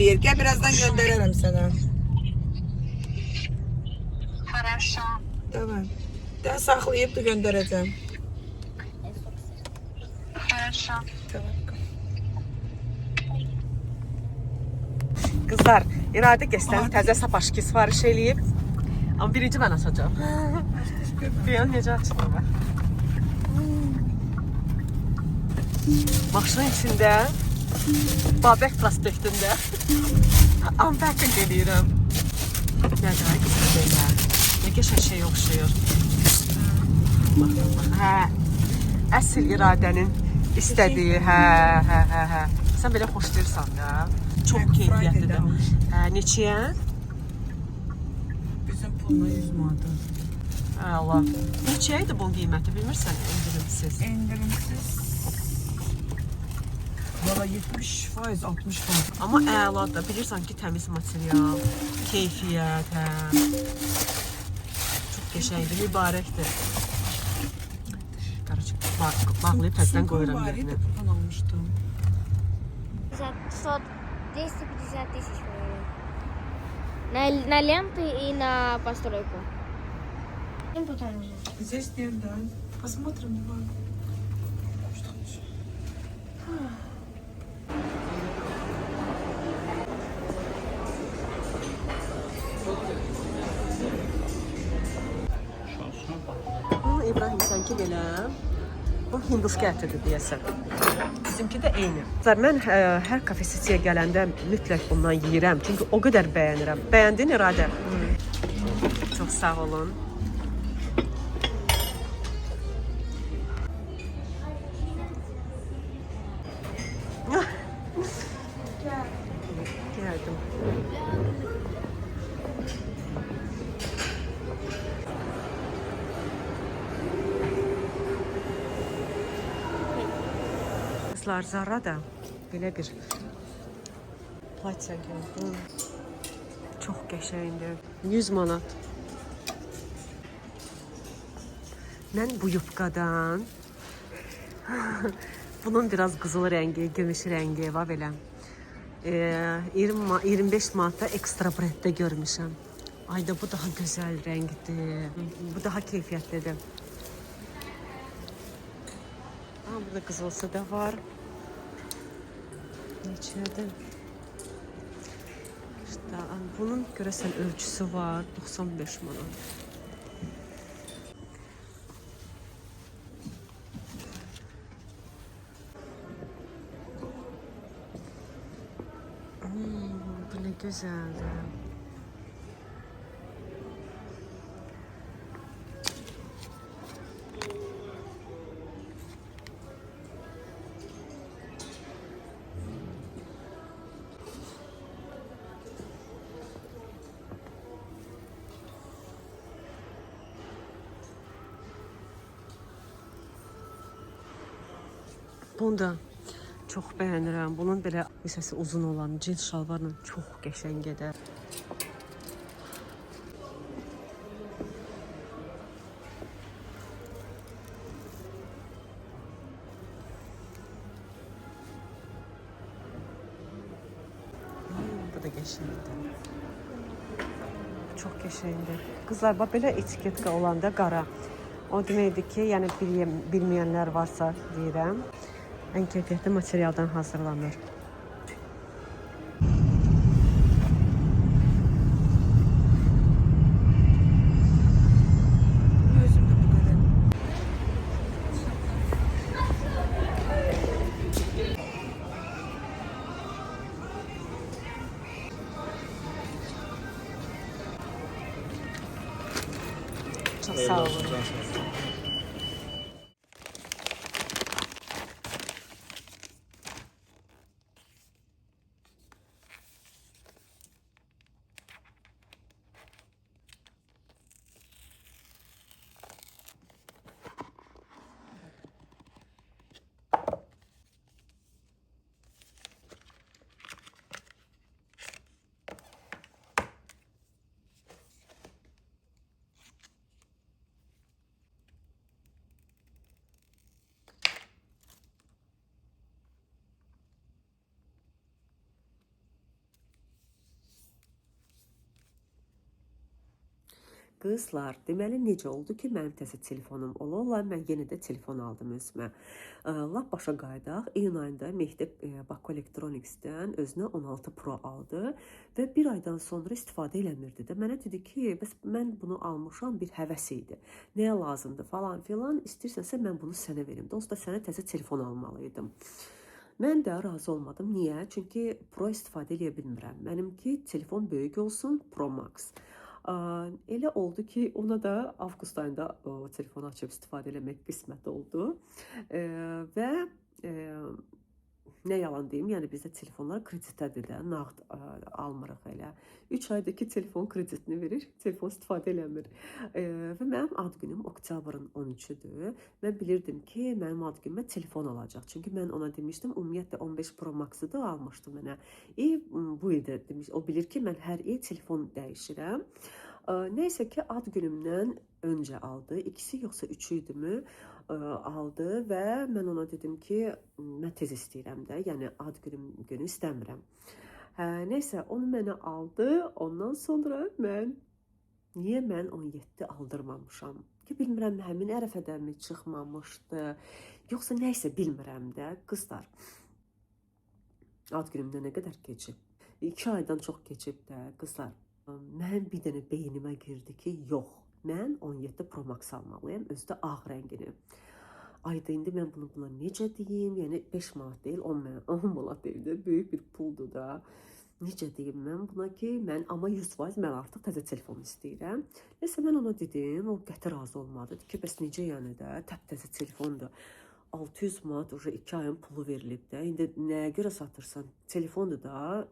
Gel birazdan gönderirim sana. Хорошо. Tamam. Ben saklayıp da göndereceğim. Хорошо. Tamam. Qızlar, İradə gəstənin təzə sapaşki sifariş eləyib. Amma birinci mən açacağım. Bir an necə açılır bak. Maşının içində, Babək prospektində unpacking edirəm. Nədir, qızlar belə? Nə qəşəng şey oxşayır. Hə, əsl İradənin istədiyi, hə. Sən belə xoşlayırsan da. Çox keyfiyyətlidir. Hə, neçəyə? Bizim puluna 100 manat. Allah. Neçəyə idi bunun qiyməti bilmirsən, endirimsiz. İndirimsiz. Valla 70%, 60%. Amma əladır. Bilirsən ki, təmiz material, keyfiyyət, hə. Çox qəşəngdir, mübarəkdir. Qaracıq, bağlayıb təzdən qoyuram yerinə. Buradan almışdım. 250 тысяч на ленты и на постройку. Потом уже. Здесь нет, да. Посмотрим, давай. İbrahim, sənki belə. Bu hinduşka ətidir deyəsən. Bizimki də eyni. Mən hər kafesiyaya gələndə mütləq bundan yeyirəm. Çünki o qədər bəyənirəm. Bəyəndin İradə? Çox sağ olun. Gəldim. Kızlar, Zara da belə bir platya gördüm. Çox qəşəngdir. 100 manat. Mən bu yufqadan bunun biraz qızıl rəngi, gümüş rəngi var belə. 25 manatda ekstra brenddə görmüşəm. Ayda bu daha gözəl rəngdir. Bu daha keyfiyyətlidir. Burada qızılsı da var. Neçədir? İşte, bunun görəsən ölçüsü var. 95 manat. Bu ne güzeldir. Bunu da çox bəyənirəm. Bunun belə hissəsi uzun olan cins şalvarla çox qəşəng gedər. Bu da qəşəngdir. Çox qəşəngdir. Qızlar, bax belə etiketka olanda qara. O deməkdir ki, yəni bilməyənlər varsa deyirəm. Ən keyfiyyətli materialdan hazırlanır. Çok sağ olun. qızlar, deməli necə oldu ki, mənim təzə telefonum ola, mən yenə də telefon aldım özümə. Lap başa qaydaq, iyun ayında Mehdi Bakı Electronics'dən özünə 16 Pro aldı və bir aydan sonra istifadə eləmirdi də. Mənə dedi ki, bəs mən bunu almışam, bir həvəs idi. Nəyə lazımdır falan filan, istəyirsənsə mən bunu sənə verim. Dolayısıyla sənə təzə telefon almalıydım. Mən də razı olmadım. Niyə? Çünki Pro istifadə edə bilmirəm. Mənimki telefon böyük olsun, Pro Max. Elə oldu ki, ona da avqust ayında o telefonu açıb istifadə eləmək qismət oldu. Və nə yalan deyim, yəni bizdə telefonlar kreditədir də, nağd almırıq elə. 3 aydakı telefon kreditini verir, telefon istifadə eləmir. Və mənim ad günüm oktyabrın 13-üdür. Mən bilirdim ki, mənim ad günümə telefon alacaq. Çünki mən ona demişdim, ümumiyyətlə 15 Pro Max-ı da almışdım mənə. Bu ildə demiş, o bilir ki, mən hər il telefon dəyişirəm. Neysə ki, ad günümdən öncə aldı. İkisi yoxsa üçü idimi aldı və mən ona dedim ki, mən tez istəyirəm də, yəni ad günü istəmirəm. Neysə, onu mənə aldı. Ondan sonra niyə mən 17 aldırmamışam? Ki, bilmirəm, həmin ərəfədənmi çıxmamışdı, yoxsa nəysə bilmirəm də, qızlar. Ad günümdə nə qədər keçib? 2 aydan çox keçib də, qızlar. Mən bir dənə beynimə girdi ki, yox, mən 17 Pro Max almalıyam, özü də ağ rəngini. Ayda indi mən buna necə deyim, yəni 5 manat deyil, 10 manat deyil də, böyük bir puldur da. Necə deyim mən buna ki, amma 100% mən artıq təzə telefon istəyirəm. Nəsə mən ona dedim, o qəti razı olmadı. Dedi ki, bəs necə yəni də, təzə telefondur. 600 manat 2 ayın pulu verilib də, indi nəyə görə satırsan? Telefondur da,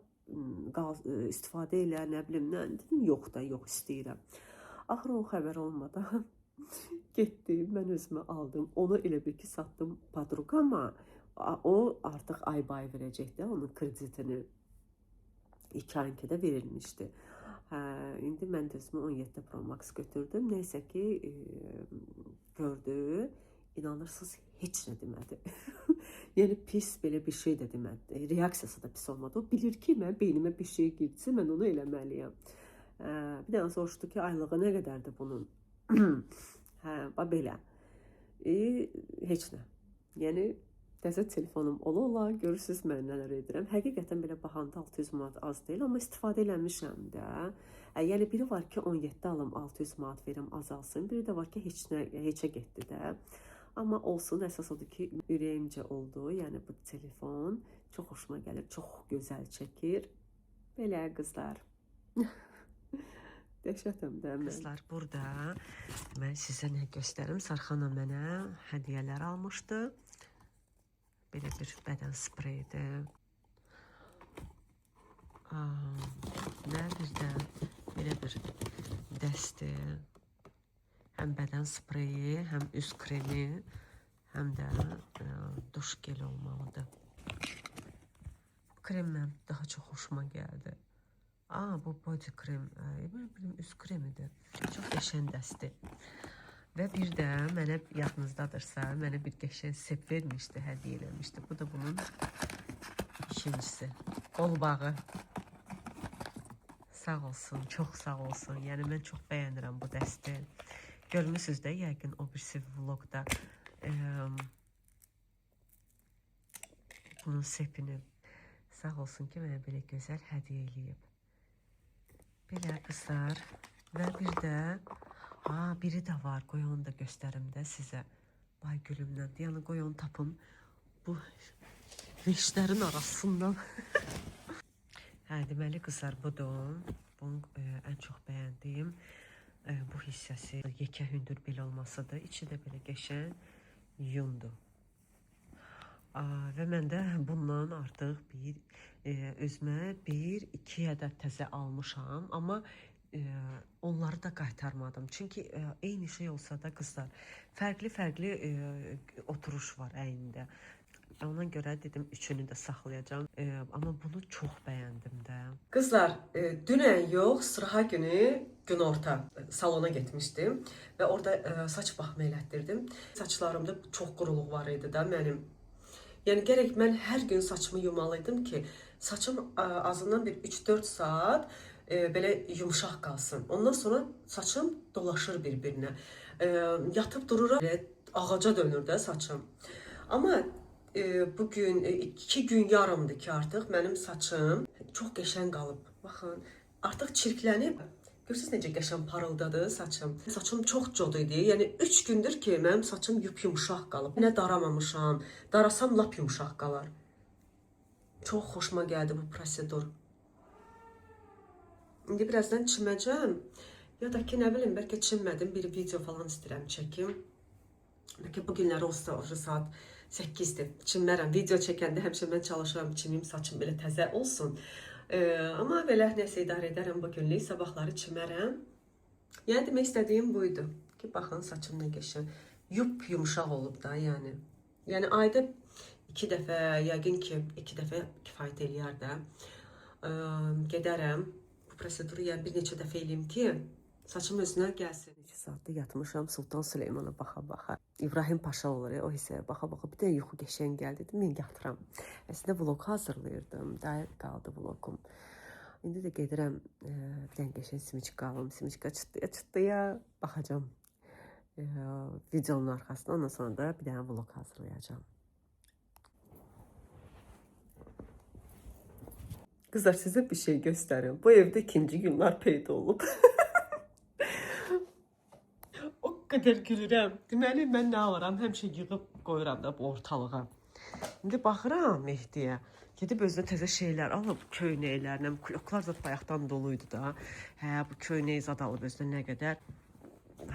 istifadə elə, nə bilim, dedim, yox da, yox istəyirəm. Axırı o xəbər olmadan getdim, mən özümə aldım. Onu elə bir ki, satdım padruqama, o artıq ay-bay verəcəkdə onun kreditini. 2 ayınki də verilmişdi. İndi mən də özümə 17 Pro Max götürdüm. Neysə ki, gördü, inanırsınız, heç nə demədi. Yəni pis belə bir şey də demədi. Reaksiyası da pis olmadı. O bilir ki, mən beynimə bir şey girdisə, mən onu eləməliyəm. Bir dənə soruşdu ki, aylığı nə qədərdir bunun? Belə. Heç nə. Yəni, təzə telefonum ola, görürsünüz mən nələr edirəm. Həqiqətən belə baxanda 600 manat az deyil, amma istifadə eləmişəm də. Yəni, biri var ki, 17 alım, 600 manat verim, azalsın. Biri də var ki, heçə getdi də. Amma olsun, əsas odur ki, ürəyimcə oldu. Yəni, bu telefon çox xoşuma gəlir, çox gözəl çəkir. Belə, qızlar. Dəhşətəm də mən. Qızlar, burada mən sizə nə göstərim? Sarxana mənə hədiyyələr almışdı. Belə bir bədən spreydir. Nə bir də belə bir dəstir. Həm bədən spreyi, həm üz kremi, həm də duş geli olmalıdır. Bu krem mənim daha çox xoşuma gəldi. Bu body krem, üz kremidir. Çox qəşəng dəstir. Və bir də mənə yadınızdadırsa, mənə bir qəşəng sep vermişdi, hədiyyə eləmişdi. Bu da bunun ikincisi. Qolbağı. Sağ olsun, çox sağ olsun. Yəni, mən çox bəyənirəm bu dəsti. Görmüsünüz də, yəqin o birisi vlogda bunun sepini. Sağ olsun ki, mənə belə gözəl hədiyyə eləyib. Belə, qızlar. Və bir də, biri də var, qoy onu da göstərim də sizə. Vay gülümdən, yəni qoy onu tapım bu reşlərin arasından. Deməli, qızlar, budur. Bunu ən çox bəyəndiyim bu hissəsi yekə hündür belə olmasıdır. İçi də belə qəşəng yundur. Və mən də bundan artıq özümə 1-2 ədəd təzə almışam. Amma onları da qaytarmadım. Çünki eyni şey olsa da qızlar, fərqli oturuş var əynində. Ona görə dedim, üçünü də saxlayacağım. Amma bunu çox bəyəndim də. Qızlar, dünən yox, sıraha günü günorta salona getmişdim və orada saç baxımı elətdirdim. Saçlarımda çox quruluq var idi də mənim. Yəni gərək mən hər gün saçımı yumalıydım ki, saçım azından bir 3-4 saat belə yumşaq qalsın. Ondan sonra saçım dolaşır bir-birinə. Yatıb dururam, belə ağaca dönür də saçım. Amma bugün 2 gün yarımdır ki, artıq mənim saçım çox qəşəng qalıb. Baxın, artıq çirklənib. Görürsünüz necə qəşəng parıldadı saçım. Saçım çox cod idi. Yəni 3 gündür ki, mənim saçım yumşaq qalıb. Nə daramamışam. Darasam lap yumşaq qalar. Çox xoşuma gəldi bu prosedur. İndi birazdan çiməcəm. Ya da ki, nə bilim, bəlkə çimmədim. Bir video falan istəyirəm çəkim. Bəlkə bu günləri olsa saat 8-dir. Çimmərəm. Video çəkəndə həmişə mən çalışıram çimim, saçım belə təzə olsun. Amma belə nəsə idarə edərəm bu günlük. Sabahları çimərəm. Yəni demək istədiyim buydu. Ki, baxın saçım nə qəşəng. Yumşaq olub da, yəni. Yəni ayda 2 dəfə, yəqin ki 2 dəfə kifayət eləyər də. Gedərəm. Bu proseduru yəni bir neçə dəfə eləyim ki, saçım özünə gəlsin. 2 saatda yatmışam Sultan Süleymana baxa-baxa. İbrahim Paşa olur, o hissəyə baxa-baxa. Bir də yuxu qəşəng gəldi, dedim, mən yatıram. Əslində vlog hazırlayırdım, daha qaldı vlogum. İndi də gedirəm, bir dənə qəşəng simiçka alım, simiçka çıtdıya baxacam videonun arxasında. Ondan sonra da bir dənə vlog hazırlayacağım. Kızlar, size bir şey göstereyim. Bu evde ikinci günler peyda olub. O kadar gülürəm. Deməli, mən nə alıram? Həmişə yığıb qoyuram da bu ortalığa. İndi baxıram Mehdiyə. Gedib özünə təzə şeylər alıb, köynəklərlə, kloklar da bayaqdan doluydu da. Hə, bu köynək zad alıb özünə nə qədər.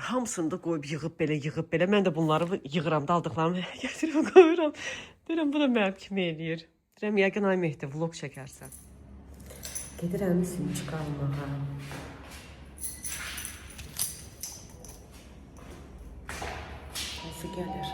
Hamısını da qoyub, yığıb belə. Mən də bunları yığıram, daldıqlarımı gətirib qoyuram. Deyirəm, bu da mənim kimi eləyir. Deyirəm, yəqin ay Mehdi, vlog çəkərsən. Gedirəm simiçka almağa. Nasıl gəlir?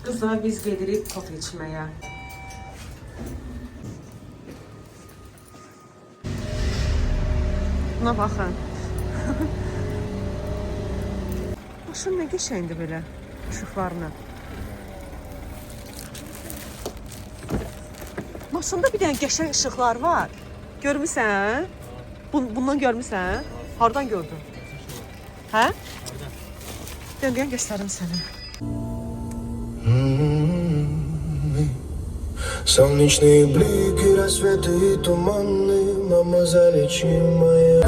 Kızlar, biz gelirik kofe içmeye. Buna bakın. Başım ne geçeydi böyle ışıklarına. Maşında bir tane geçen ışıklar var. Görmüsən? Bundan görmüsən? Hardan gördün? Hə? Döngən göstərim sənə. Солнечные блики, рассветы и туманы, мама, залечи мои.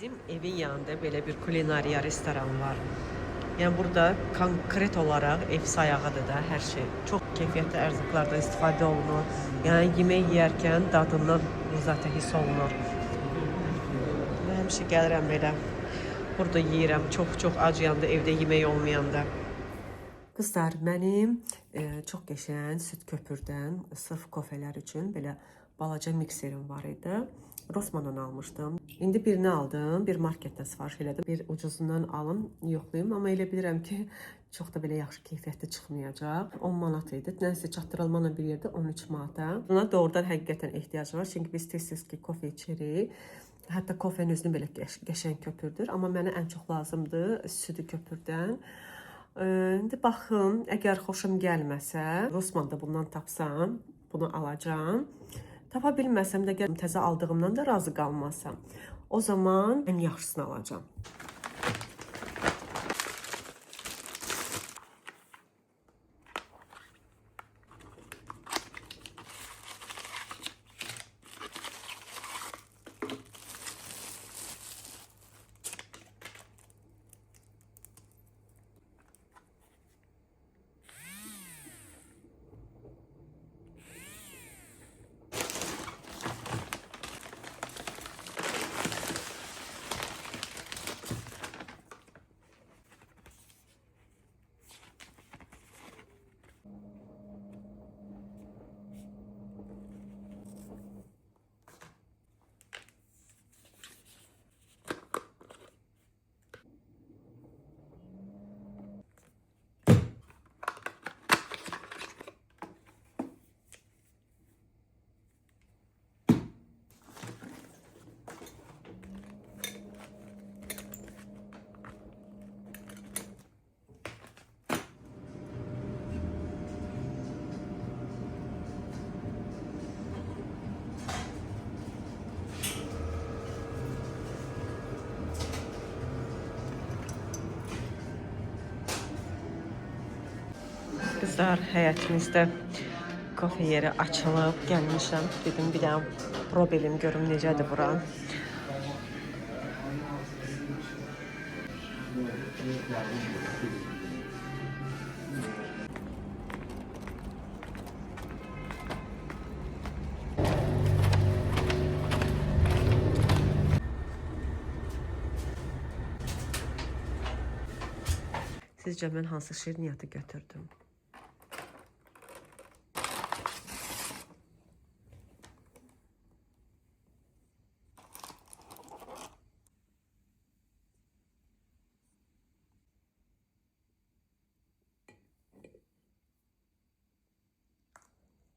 Bizim evin yanında belə bir kulinariya restoran var. Yəni burada konkret olaraq ev sayağıdır da hər şey. Çox keyfiyyətli ərzaqlardan istifadə olunur. Yəni yemək yeyərkən dadından zaten hiss olunur. Mən həmişə gəlirəm belə. Burada yeyirəm, çox acıyanda, evdə yemək olmayanda. Qızlar, mənim çox qəşəng süd köpürdən sırf kofelər üçün belə balaca mikserim var idi. Rossmanndan almışdım. İndi birini aldım, bir marketdən sifariş elədim. Bir ucuzundan alım, yoxlayım. Amma elə bilirəm ki, çox da belə yaxşı keyfiyyətli çıxmayacaq. 10 manat idi. Nəsə çatdırılmanla bir yerdə 13 manata. Buna doğrudan həqiqətən ehtiyac var. Çünki biz tez-tez ki, kofe içirik. Hətta kofenin özünü belə qəşəng köpürdür. Amma mənə ən çox lazımdır südü köpürdən. İndi baxın, əgər xoşum gəlməsə, Rossmanda bundan tapsam, bunu alacağım. Tapa bilməsəm də, təzə aldığımdan da razı qalmasam, o zaman ən yaxşısını alacağım. Qızlar, həyətimizdə kofe yeri açılıb, gəlmişəm. Dedim, bir dənə probelim, görüm necədir bura. Sizcə mən hansı şirniyyatı götürdüm?